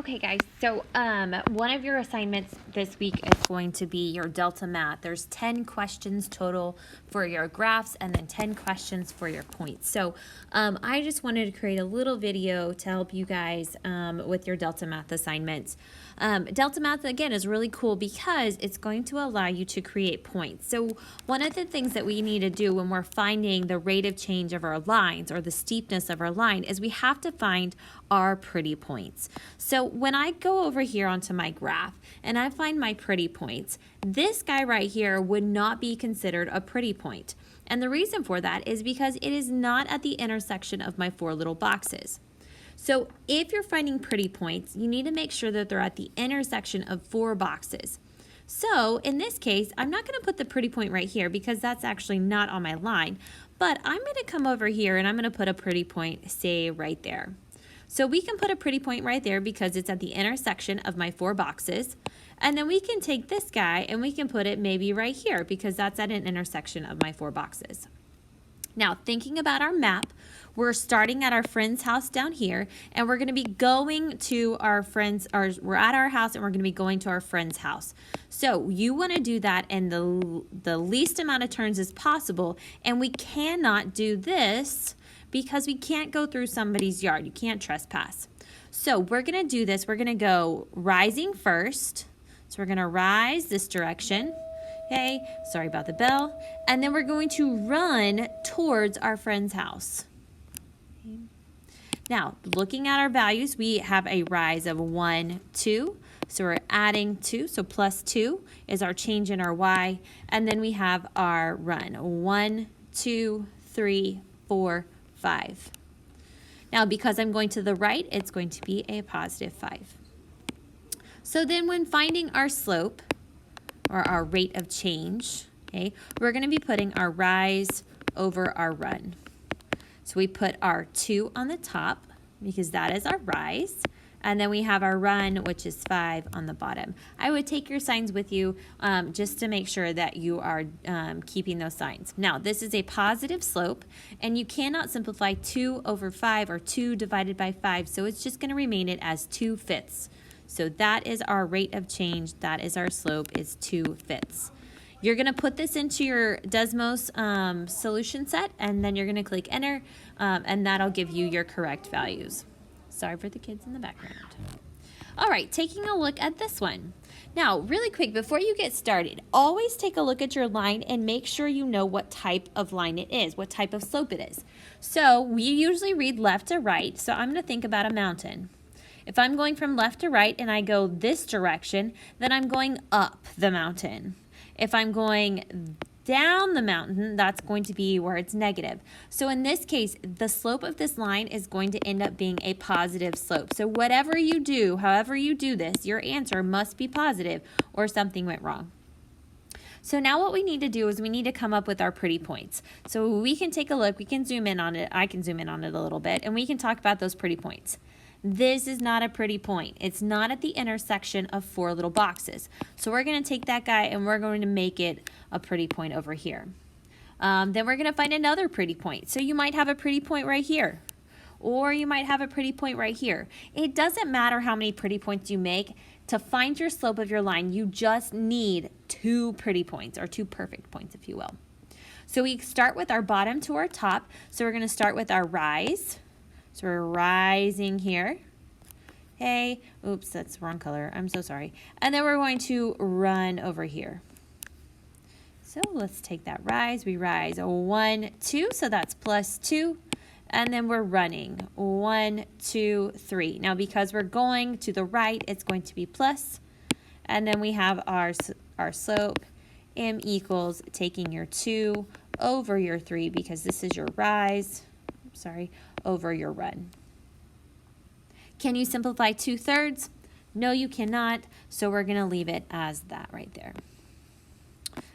Okay, guys, so one of your assignments this week is going to be your Delta Math. There's 10 questions total for your graphs and then 10 questions for your points. So I just wanted to create a little video to help you guys with your Delta Math assignments. Delta Math, again, is really cool because it's going to allow you to create points. So one of the things that we need to do when we're finding the rate of change of our lines or the steepness of our line is we have to find our pretty points. So when I go over here onto my graph and I find my pretty points, this guy right here would not be considered a pretty point. And the reason for that is because it is not at the intersection of my four little boxes. So if you're finding pretty points, you need to make sure that they're at the intersection of four boxes. So in this case, I'm not going to put the pretty point right here because that's actually not on my line, but I'm going to come over here and I'm going to put a pretty point, say, right there. So we can put a pretty point right there because it's at the intersection of my four boxes. And then we can take this guy and we can put it maybe right here because that's at an intersection of my four boxes. Now, thinking about our map, we're starting at our friend's house down here, and we're going to be going to our friend's, we're at our house, and we're going to be going to our friend's house. So you want to do that in the least amount of turns as possible, and we cannot do this because we can't go through somebody's yard. You can't trespass. So we're going to do this. We're going to go rising first. So we're going to rise this direction. Okay, sorry about the bell. And then we're going to run towards our friend's house. Okay. Now, looking at our values, we have a rise of 1, 2. So we're adding 2. So plus 2 is our change in our y. And then we have our run. 1, 2, 3, 4, 5. Now, because I'm going to the right, it's going to be a positive 5. So then when finding our slope, or our rate of change, okay, we're going to be putting our rise over our run. So we put our 2 on the top because that is our rise. And then we have our run, which is 5 on the bottom. I would take your signs with you just to make sure that you are keeping those signs. Now, this is a positive slope, and you cannot simplify 2 over 5 or 2 divided by 5, so it's just going to remain it as 2/5. So that is our rate of change. That is our slope, is 2/5. You're going to put this into your Desmos solution set, and then you're going to click enter, and that'll give you your correct values. Sorry for the kids in the background. All right, taking a look at this one. Now, really quick, before you get started, always take a look at your line and make sure you know what type of line it is, what type of slope it is. So we usually read left to right, so I'm going to think about a mountain. If I'm going from left to right and I go this direction, then I'm going up the mountain. If I'm going down the mountain, that's going to be where it's negative. So in this case, the slope of this line is going to end up being a positive slope. So whatever you do, however you do this, your answer must be positive or something went wrong. So now what we need to do is we need to come up with our pretty points. So we can take a look, we can zoom in on it, I can zoom in on it a little bit, and we can talk about those pretty points. This is not a pretty point. It's not at the intersection of four little boxes. So we're going to take that guy and we're going to make it a pretty point over here. Then we're going to find another pretty point. So you might have a pretty point right here, or you might have a pretty point right here. It doesn't matter how many pretty points you make. To find your slope of your line, you just need 2 pretty points, or 2 perfect points, if you will. So we start with our bottom to our top. So we're going to start with our rise. So we're rising here. Okay, oops, that's the wrong color. I'm so sorry. And then we're going to run over here. So let's take that rise. We rise 1, 2, so that's plus 2. And then we're running 1, 2, 3. Now because we're going to the right, it's going to be plus. And then we have our slope, m equals taking your 2 over your 3 because this is your rise. Sorry, over your run. Can you simplify 2/3? No, you cannot, so we're going to leave it as that right there.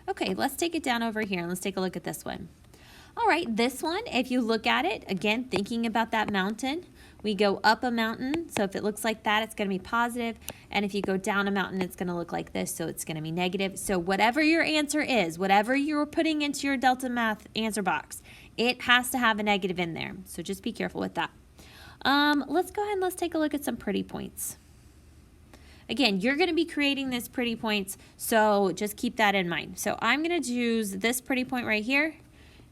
Okay, let's take it down over here and let's take a look at this one. All right, this one, if you look at it, again, thinking about that mountain, we go up a mountain, so if it looks like that, it's going to be positive, and if you go down a mountain, it's going to look like this, so it's going to be negative. So whatever your answer is, whatever you're putting into your Delta Math answer box, it has to have a negative in there, so just be careful with that. Let's go ahead and let's take a look at some pretty points. Again, you're going to be creating this pretty points, so just keep that in mind. So I'm going to choose this pretty point right here,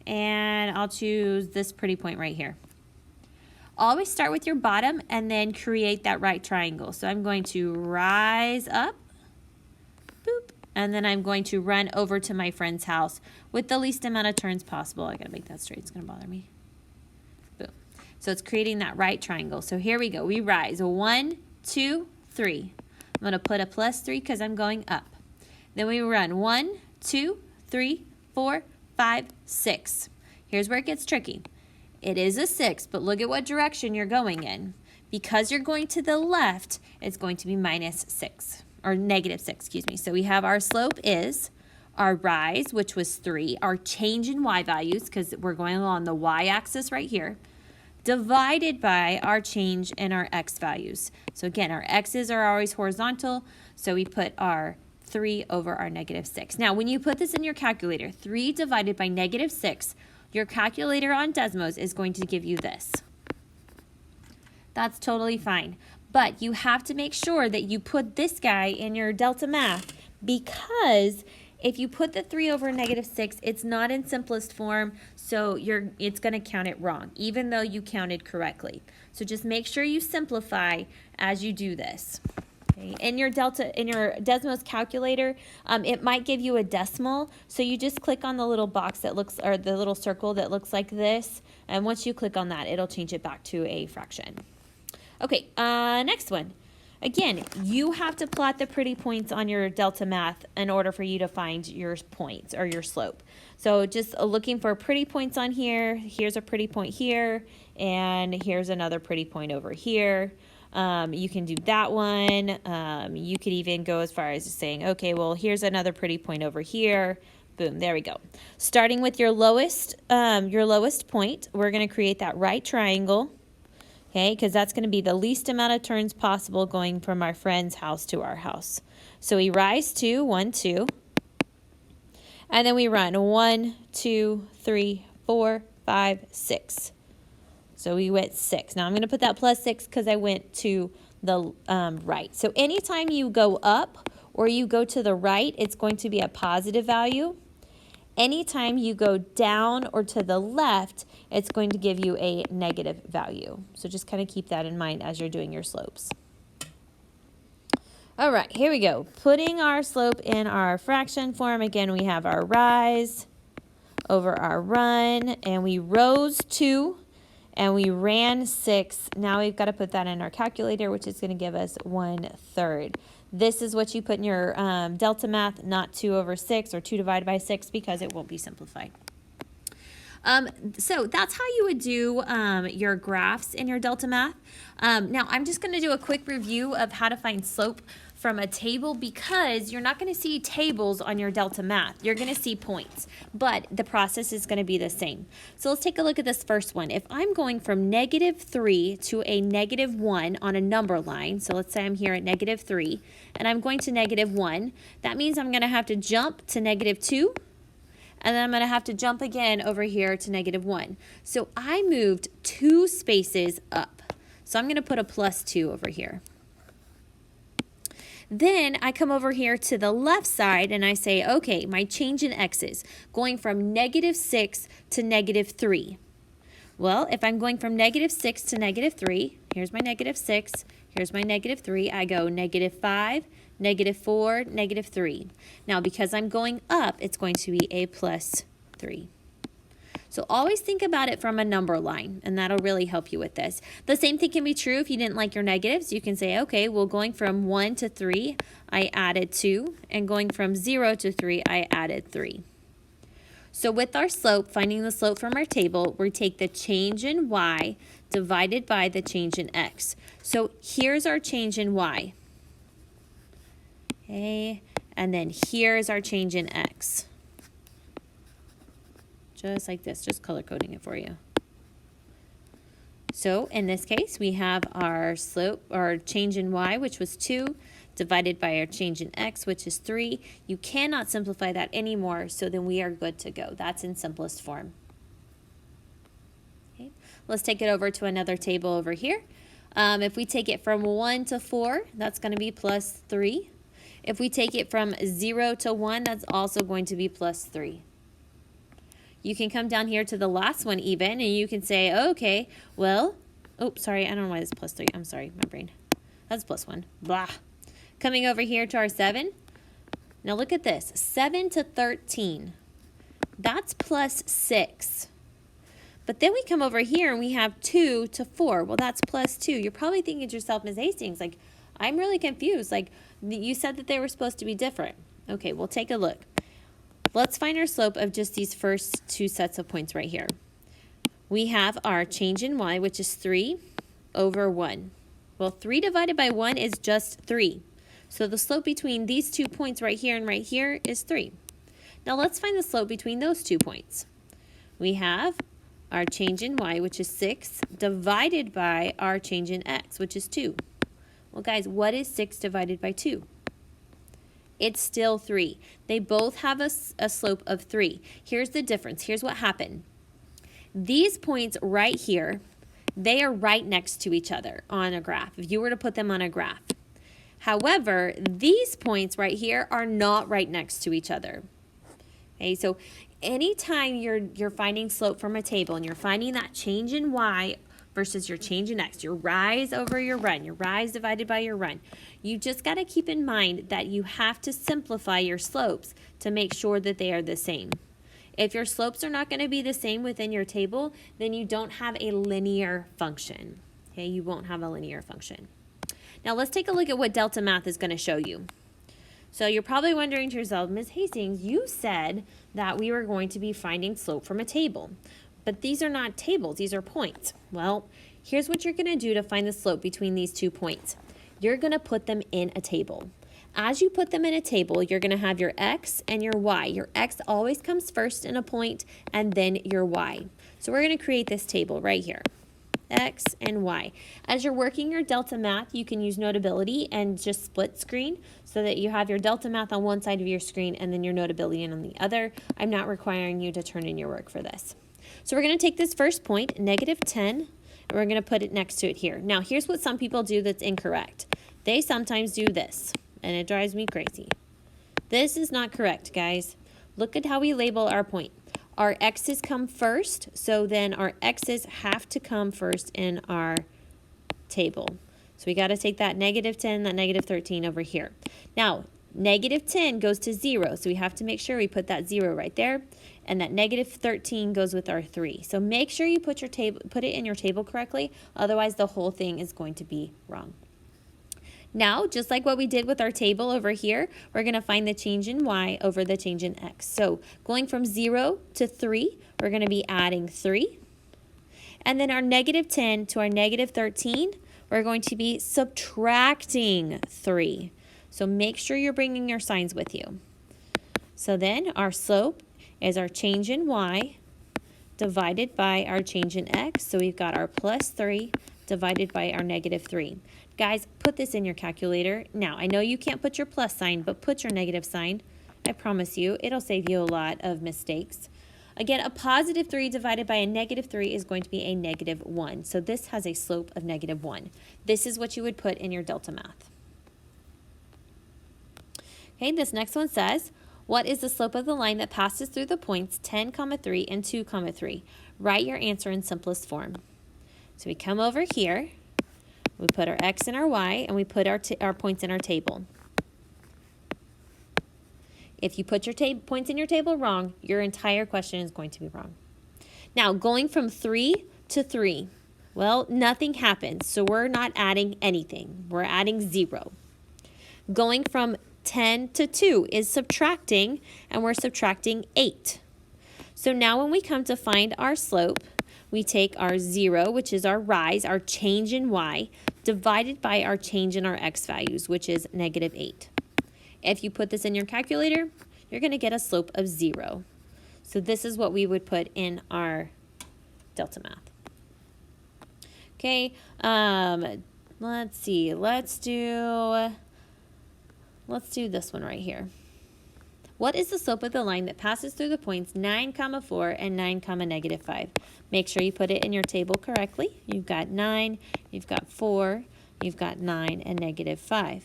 and I'll choose this pretty point right here. Always start with your bottom and then create that right triangle. So I'm going to rise up, boop, and then I'm going to run over to my friend's house with the least amount of turns possible. I gotta make that straight, it's gonna bother me. Boom. So it's creating that right triangle. So here we go, we rise, 1, 2, 3. I'm gonna put a +3 because I'm going up. Then we run 1, 2, 3, 4, 5, 6. Here's where it gets tricky. It is a 6, but look at what direction you're going in. Because you're going to the left, it's going to be -6, or -6, excuse me. So we have our slope is our rise, which was 3, our change in y values, because we're going along the y-axis right here, divided by our change in our x values. So again, our x's are always horizontal, so we put our 3 over our -6. Now, when you put this in your calculator, 3 divided by -6, your calculator on Desmos is going to give you this. That's totally fine. But you have to make sure that you put this guy in your Delta Math, because if you put the 3 over -6, it's not in simplest form, so it's going to count it wrong, even though you counted correctly. So just make sure you simplify as you do this. Okay. In your Desmos calculator, it might give you a decimal, so you just click on the little box that looks, or the little circle that looks like this, and once you click on that, it'll change it back to a fraction. Okay, next one. Again, you have to plot the pretty points on your Delta Math in order for you to find your points or your slope. So just looking for pretty points on here. Here's a pretty point here, and here's another pretty point over here. You can do that one. You could even go as far as saying, okay, well, here's another pretty point over here. Boom, there we go. Starting with your lowest point, we're going to create that right triangle, okay, because that's going to be the least amount of turns possible going from our friend's house to our house. So we rise 2, 1, 2, and then we run 1, 2, 3, 4, 5, 6. So we went 6. Now I'm going to put that +6 because I went to the right. So anytime you go up or you go to the right, it's going to be a positive value. Anytime you go down or to the left, it's going to give you a negative value. So just kind of keep that in mind as you're doing your slopes. All right, here we go. Putting our slope in our fraction form. Again, we have our rise over our run, and we rose 2. And we ran 6. Now we've got to put that in our calculator, which is going to give us 1/3. This is what you put in your Delta Math, not 2 over 6 or 2 divided by 6, because it won't be simplified. So that's how you would do your graphs in your Delta Math. Now I'm just going to do a quick review of how to find slope from a table, because you're not going to see tables on your Delta Math. You're going to see points, but the process is going to be the same. So let's take a look at this first one. If I'm going from -3 to a -1 on a number line, so let's say I'm here at -3, and I'm going to -1, that means I'm going to have to jump to -2, and then I'm going to have to jump again over here to -1. So I moved 2 spaces up. So I'm going to put a +2 over here. Then I come over here to the left side and I say, okay, my change in x's, going from -6 to -3. Well, if I'm going from -6 to -3, here's my -6, here's my -3, I go -5, -4, -3. Now, because I'm going up, it's going to be a +3. So always think about it from a number line, and that'll really help you with this. The same thing can be true if you didn't like your negatives. You can say, okay, well, going from 1 to 3, I added 2, and going from 0 to 3, I added 3. So with our slope, finding the slope from our table, we take the change in y divided by the change in x. So here's our change in y. Okay, and then here's our change in x. Just like this, just color coding it for you. So in this case, we have our slope, our change in y, which was 2, divided by our change in x, which is 3. You cannot simplify that anymore, so then we are good to go. That's in simplest form. Okay. Let's take it over to another table over here. If we take it from 1 to 4, that's going to be plus 3. If we take it from 0 to 1, that's also going to be plus 3. You can come down here to the last one even, and you can say, okay, well, oh, sorry, I don't know why it's plus 3. I'm sorry, my brain. That's plus 1. Blah. Coming over here to our 7. Now look at this. 7 to 13. That's plus 6. But then we come over here and we have 2 to 4. Well, that's plus 2. You're probably thinking to yourself, Ms. Hastings, like, I'm really confused. Like, you said that they were supposed to be different. Okay, we'll take a look. Let's find our slope of just these first two sets of points right here. We have our change in y, which is 3 over 1. Well, 3 divided by 1 is just 3. So the slope between these 2 points right here and right here is 3. Now let's find the slope between those 2 points. We have our change in y, which is 6, divided by our change in x, which is 2. Well, guys, what is 6 divided by 2? It's still 3. They both have a slope of 3. Here's the difference. Here's what happened. These points right here, they are right next to each other on a graph, if you were to put them on a graph. However, these points right here are not right next to each other. Okay, so anytime you're finding slope from a table and you're finding that change in y versus your change in x, your rise over your run, your rise divided by your run, you just got to keep in mind that you have to simplify your slopes to make sure that they are the same. If your slopes are not going to be the same within your table, then you don't have a linear function. Okay, you won't have a linear function. Now let's take a look at what Delta Math is going to show you. So you're probably wondering to yourself, Ms. Hastings, you said that we were going to be finding slope from a table. But these are not tables, these are points. Well, here's what you're going to do to find the slope between these 2 points. You're going to put them in a table. As you put them in a table, you're going to have your x and your y. Your x always comes first in a point, and then your y. So we're going to create this table right here. X and Y. As you're working your Delta Math, you can use Notability and just split screen so that you have your Delta Math on one side of your screen and then your Notability on the other. I'm not requiring you to turn in your work for this. So we're going to take this first point, negative 10, and we're going to put it next to it here. Now, here's what some people do that's incorrect. They sometimes do this, and it drives me crazy. This is not correct, guys. Look at how we label our point. Our x's come first, so then our x's have to come first in our table. So we got to take that negative 10, that negative 13 over here. Now, negative 10 goes to 0, so we have to make sure we put that 0 right there. And that negative 13 goes with our 3. So make sure you put it in your table correctly, otherwise the whole thing is going to be wrong. Now, just like what we did with our table over here, we're going to find the change in y over the change in x. So going from 0 to 3, we're going to be adding 3. And then our negative 10 to our negative 13, we're going to be subtracting 3. So make sure you're bringing your signs with you. So then our slope is our change in y divided by our change in x. So we've got our plus 3 divided by our negative 3. Guys, put this in your calculator. Now, I know you can't put your plus sign, but put your negative sign. I promise you, it'll save you a lot of mistakes. Again, a positive 3 divided by a negative 3 is going to be a negative 1. So this has a slope of negative 1. This is what you would put in your Delta Math. Okay, this next one says, what is the slope of the line that passes through the points 10, 3 and 2, 3? Write your answer in simplest form. So we come over here. We put our x and our y, and we put our points in our table. If you put your points in your table wrong, your entire question is going to be wrong. Now, going from 3 to 3, well, nothing happens, so we're not adding anything. We're adding 0. Going from 10 to 2 is subtracting, and we're subtracting 8. So now when we come to find our slope, we take our 0, which is our rise, our change in y, divided by our change in our x values, which is negative 8. If you put this in your calculator, you're going to get a slope of 0. So this is what we would put in our Delta Math. Okay, let's see. Let's do this one right here. What is the slope of the line that passes through the points 9, 4 and 9, negative 5? Make sure you put it in your table correctly. You've got 9, you've got 4, you've got 9 and negative 5.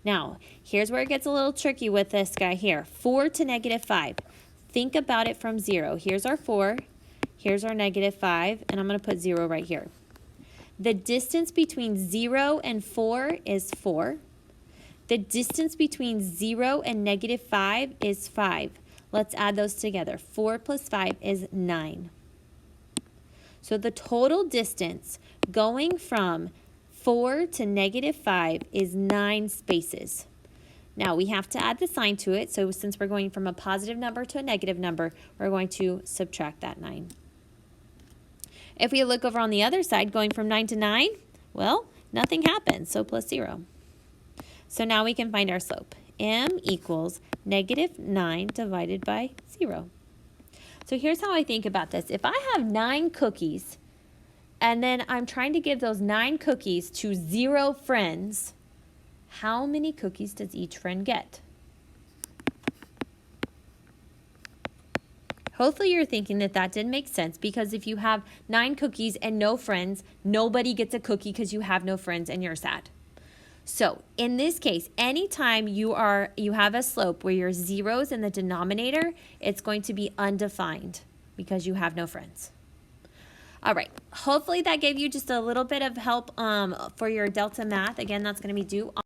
Now, here's where it gets a little tricky with this guy here. 4 to negative 5. Think about it from 0. Here's our 4, here's our negative 5, and I'm going to put 0 right here. The distance between 0 and 4 is 4. The distance between 0 and negative 5 is 5. Let's add those together. 4 plus 5 is 9. So the total distance going from 4 to negative 5 is 9 spaces. Now we have to add the sign to it, so since we're going from a positive number to a negative number, we're going to subtract that 9. If we look over on the other side, going from 9 to 9, well, nothing happens, so plus 0. So now we can find our slope. M equals negative 9 divided by 0. So here's how I think about this. If I have 9 cookies, and then I'm trying to give those 9 cookies to 0 friends, how many cookies does each friend get? Hopefully you're thinking that that didn't make sense, because if you have 9 cookies and no friends, nobody gets a cookie because you have no friends and you're sad. So in this case, anytime you have a slope where your zeros in the denominator, it's going to be undefined because you have no friends. All right, hopefully that gave you just a little bit of help for your Delta Math. Again, that's going to be due